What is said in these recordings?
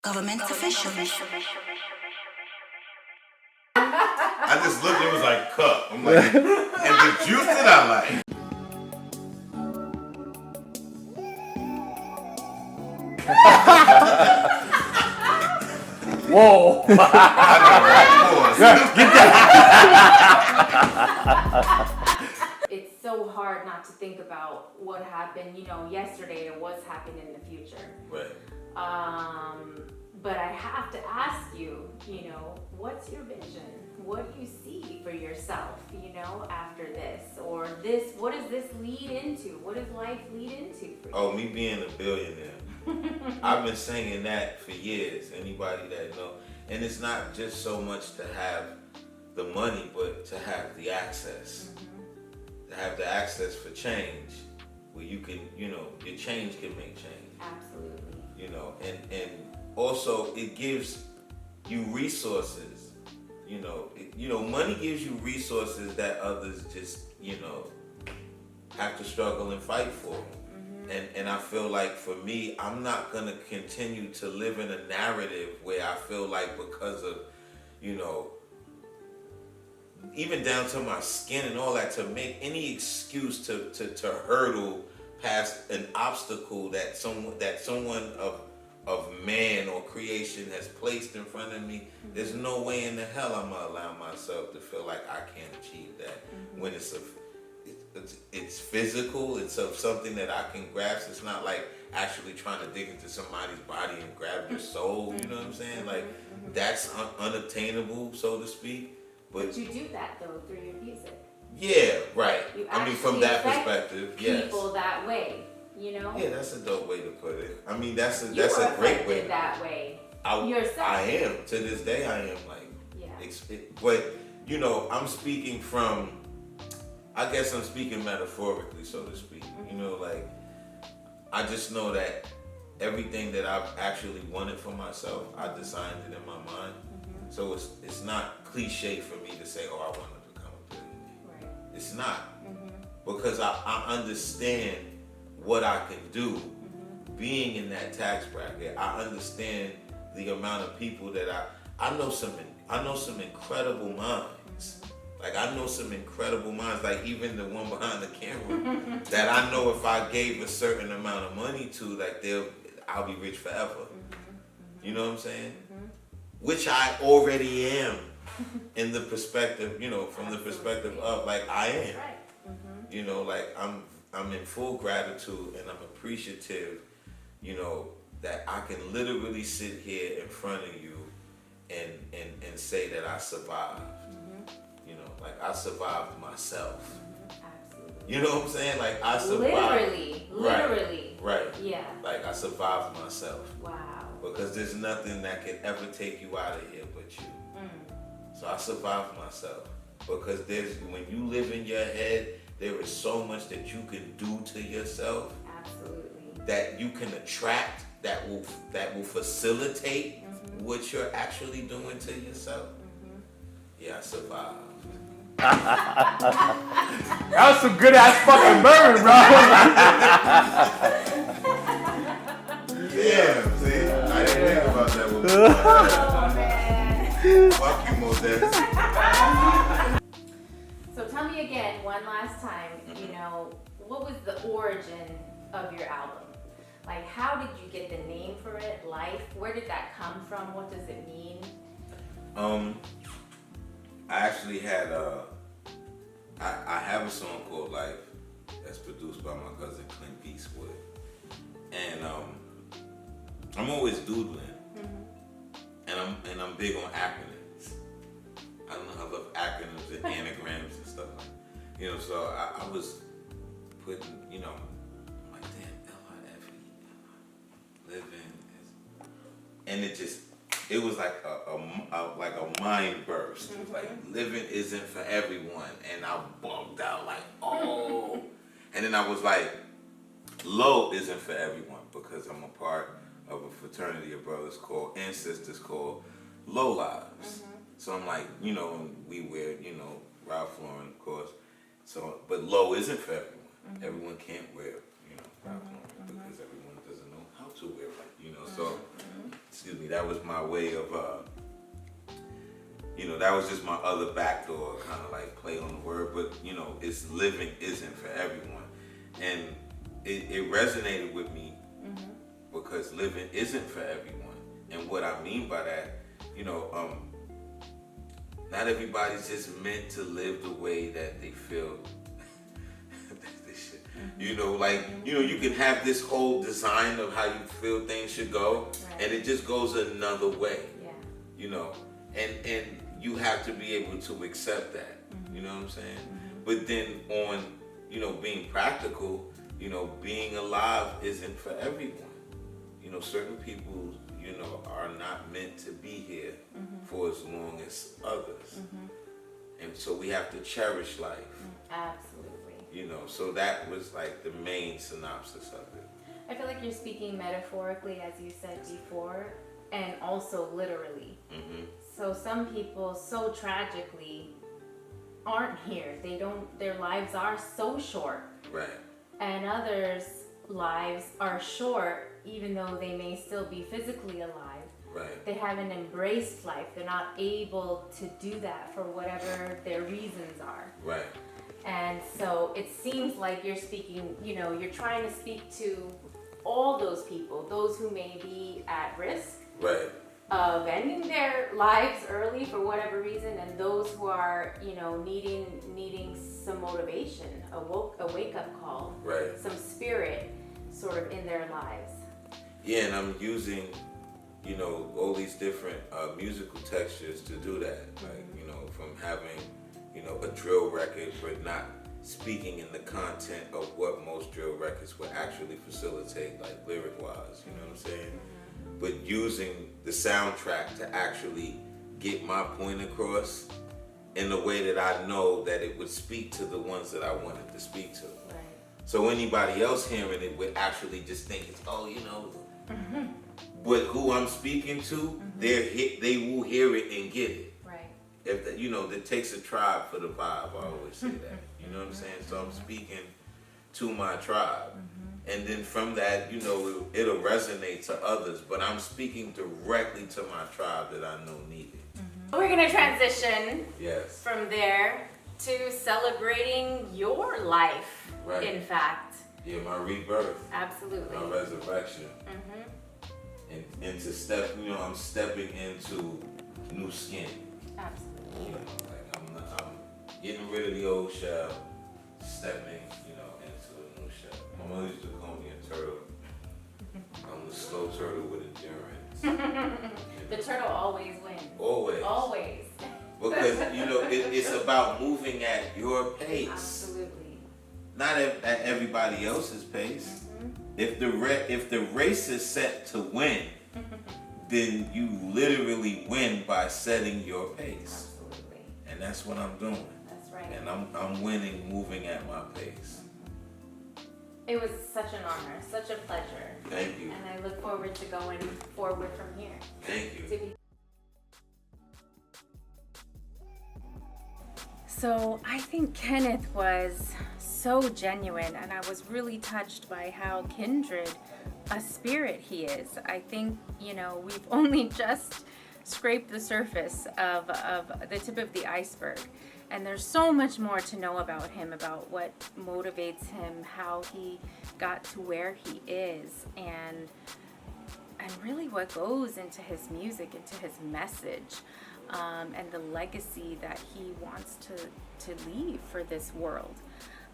Government officials. I just looked, it was like cup. I'm like, and the juice that I like. Whoa. It's so hard not to think about what happened, yesterday or what's happening in the future. Right. But I have to ask you, what's your vision? What do you see for yourself, after this? Or this, what does this lead into? What does life lead into for you? Oh, me being a billionaire. I've been saying that for years. Anybody that know. And it's not just so much to have the money, but to have the access. Mm-hmm. To have the access for change. Where you can, your change can make change. Absolutely. And also it gives you resources. Money gives you resources that others just, have to struggle and fight for. Mm-hmm. And I feel like for me, I'm not gonna continue to live in a narrative where I feel like because of, even down to my skin and all that, to make any excuse to hurdle past an obstacle that someone of man or creation has placed in front of me. Mm-hmm. There's no way in the hell I'm gonna allow myself to feel like I can't achieve that. Mm-hmm. When it's physical, it's of something that I can grasp. It's not like actually trying to dig into somebody's body and grab your soul. You know what I'm saying? Like that's unobtainable, so to speak. But you do that though through your music. Yeah, right. You from that perspective, yes. People that way, Yeah, that's a dope way to put it. I mean, that's a great way. That way. Yourself. I am. To this day, I am but I'm speaking from. I guess I'm speaking metaphorically, so to speak. Mm-hmm. I just know that everything that I've actually wanted for myself, I designed it in my mind. Mm-hmm. So it's not cliche for me to say, oh, I want to become a billionaire. Right. It's not. Mm-hmm. Because I understand what I can do mm-hmm. being in that tax bracket. I understand the amount of people that I know some incredible minds. Mm-hmm. Like I know some incredible minds, like even the one behind the camera, that I know if I gave a certain amount of money to, I'll be rich forever. Mm-hmm. You know what I'm saying? Mm-hmm. Which I already am, in the perspective, from the perspective of I am. Right. Mm-hmm. I'm in full gratitude and I'm appreciative, that I can literally sit here in front of you and say that I survived. I survived myself. Absolutely. You know what I'm saying? I survived. Literally. Right. Yeah. I survived myself. Wow. Because there's nothing that can ever take you out of here but you. Mm. So I survived myself. Because when you live in your head, there is so much that you can do to yourself. Absolutely. That you can attract, that will facilitate mm-hmm. what you're actually doing to yourself. Mm-hmm. Yeah, I survived. That was some good ass fucking bourbon, bro. Yeah, see, I didn't think about that one. Oh man. Fuck you, Modeste. So tell me again, one last time, what was the origin of your album? How did you get the name for it? Life? Where did that come from? What does it mean? I actually had I have a song called Life that's produced by my cousin Clint Eastwood, and I'm always doodling, mm-hmm. and I'm big on acronyms. I love acronyms and anagrams and stuff like that. So I was putting, like damn L-I-F-E, living, and it was like a mind burst. It was like living isn't for everyone, and I bugged out oh. And then I was like, low isn't for everyone because I'm a part of a fraternity of brothers and sisters called Low Lives. Mm-hmm. So I'm like, we wear, Ralph Lauren, of course. So, but low isn't for everyone. Mm-hmm. Everyone can't wear, Ralph Lauren because everyone doesn't know how to wear it, So, excuse me. me. That was my way of, that was just my other backdoor kind of like play on the word. But, it's living isn't for everyone. And it resonated with me because living isn't for everyone. And what I mean by that, not everybody's just meant to live the way that they feel that they should. You can have this whole design of how you feel things should go, and it just goes another way. And you have to be able to accept that. You know what I'm saying? But then on, being practical, being alive isn't for everyone. Certain people, are not meant to be here for as long as others. And so we have to cherish life. Absolutely. So that was like the main synopsis of it. I feel like you're speaking metaphorically, as you said before, and also literally. So some people so tragically aren't here. Their lives are so short. Right. And others' lives are short, even though they may still be physically alive. Right. They haven't embraced life. They're not able to do that for whatever their reasons are. Right. And so it seems like you're speaking, you're trying to speak to all those people, those who may be at risk right. of ending their lives early for whatever reason, and those who are, needing some motivation, a wake-up call, right. some spirit sort of in their lives. Yeah, and I'm using, all these different musical textures to do that. Like, from having, a drill record, but not speaking in the content of what most drill records would actually facilitate, like lyric-wise, you know what I'm saying? But using the soundtrack to actually get my point across in a way that I know that it would speak to the ones that I wanted to speak to. Right. So anybody else hearing it would actually just think it's, but who I'm speaking to, they will hear it and get it. Right. If that takes a tribe for the vibe. I always say that. You know what I'm saying? So I'm speaking to my tribe, and then from that, it'll resonate to others. But I'm speaking directly to my tribe that I know need it. We're gonna transition. Yes. From there to celebrating your life. Right. In fact. Yeah, my rebirth. Absolutely. My resurrection. And to step, I'm stepping into new skin. Absolutely. I'm getting rid of the old shell, stepping, into a new shell. My mother used to call me a turtle. I'm the slow turtle with endurance. The turtle always wins. Always. Always. Because, it's about moving at your pace. Absolutely. Not at everybody else's pace. If the race is set to win, then you literally win by setting your pace. Absolutely. And that's what I'm doing. That's right. And I'm winning, moving at my pace. It was such an honor, such a pleasure. Thank you. And I look forward to going forward from here. Thank you. So I think Kenneth was so genuine, and I was really touched by how kindred a spirit he is. I think, we've only just scraped the surface of the tip of the iceberg. And there's so much more to know about him, about what motivates him, how he got to where he is, and really what goes into his music, into his message, and the legacy that he wants to leave for this world.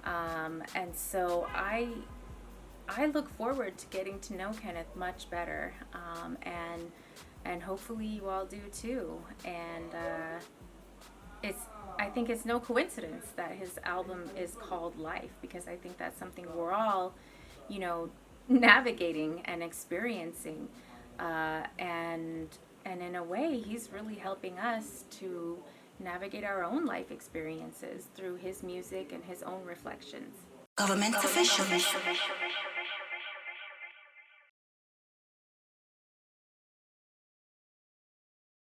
And so I look forward to getting to know Kenneth much better, and hopefully you all do too. And I think it's no coincidence that his album is called Life, because I think that's something we're all, navigating and experiencing, and in a way, he's really helping us to navigate our own life experiences through his music and his own reflections. Government official.